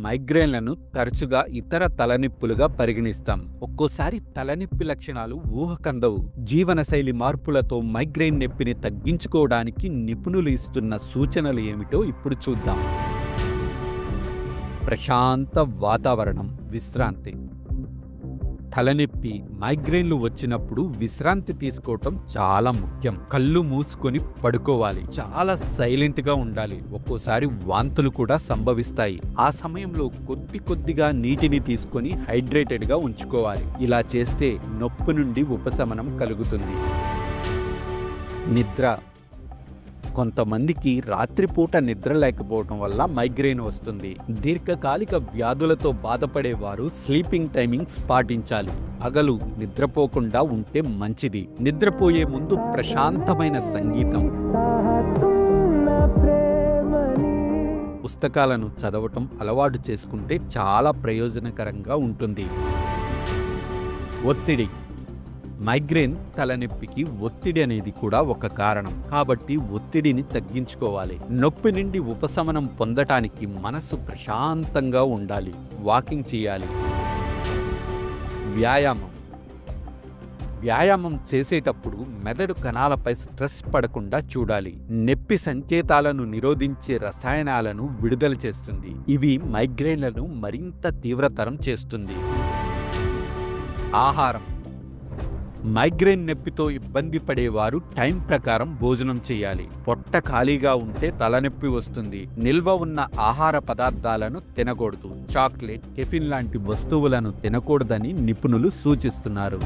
మైగ్రేన్లను తరచుగా ఇతర తలనొప్పులుగా పరిగణిస్తాం. ఒక్కోసారి తలనొప్పి లక్షణాలు ఊహకందవు. జీవనశైలి మార్పులతో మైగ్రేన్ నొప్పిని తగ్గించుకోవడానికి నిపుణులు ఇస్తున్న సూచనలు ఏమిటో ఇప్పుడు చూద్దాం. ప్రశాంత వాతావరణం, విశ్రాంతి. తలనొప్పి, మైగ్రేన్లు వచ్చినప్పుడు విశ్రాంతి తీసుకోవటం చాలా ముఖ్యం. కళ్ళు మూసుకొని పడుకోవాలి. చాలా సైలెంట్గా ఉండాలి. ఒక్కోసారి వాంతులు కూడా సంభవిస్తాయి. ఆ సమయంలో కొద్దిగా నీటిని తీసుకొని హైడ్రేటెడ్గా ఉంచుకోవాలి. ఇలా చేస్తే నొప్పి నుండి ఉపశమనం కలుగుతుంది. నిద్ర. కొంతమందికి రాత్రిపూట నిద్ర లేకపోవడం వల్ల మైగ్రేన్ వస్తుంది. దీర్ఘకాలిక వ్యాధులతో బాధపడేవారు స్లీపింగ్ టైమింగ్స్ పాటించాలి. పగలు నిద్రపోకుండా ఉంటే మంచిది. నిద్రపోయే ముందు ప్రశాంతమైన సంగీతం, పుస్తకాలను చదవటం అలవాటు చేసుకుంటే చాలా ప్రయోజనకరంగా ఉంటుంది. ఒత్తిడి. మైగ్రేన్ తలనొప్పికి ఒత్తిడి అనేది కూడా ఒక కారణం. కాబట్టి ఒత్తిడిని తగ్గించుకోవాలి. నొప్పి నుండి ఉపశమనం పొందటానికి మనసు ప్రశాంతంగా ఉండాలి. వాకింగ్ చేయాలి. వ్యాయామం చేసేటప్పుడు మెదడు కణాలపై స్ట్రెస్ పడకుండా చూడాలి. నొప్పి సంకేతాలను నిరోధించే రసాయనాలను విడుదల చేస్తుంది. ఇవి మైగ్రేన్లను మరింత తీవ్రతరం చేస్తుంది. ఆహారం. మైగ్రేన్ నొప్పితో ఇబ్బంది పడేవారు టైం ప్రకారం భోజనం చేయాలి. పొట్ట ఖాళీగా ఉంటే తలనొప్పి వస్తుంది. నిల్వ ఉన్న ఆహార పదార్థాలను తినకూడదు. చాక్లెట్, కెఫిన్ లాంటి వస్తువులను తినకూడదని నిపుణులు సూచిస్తున్నారు.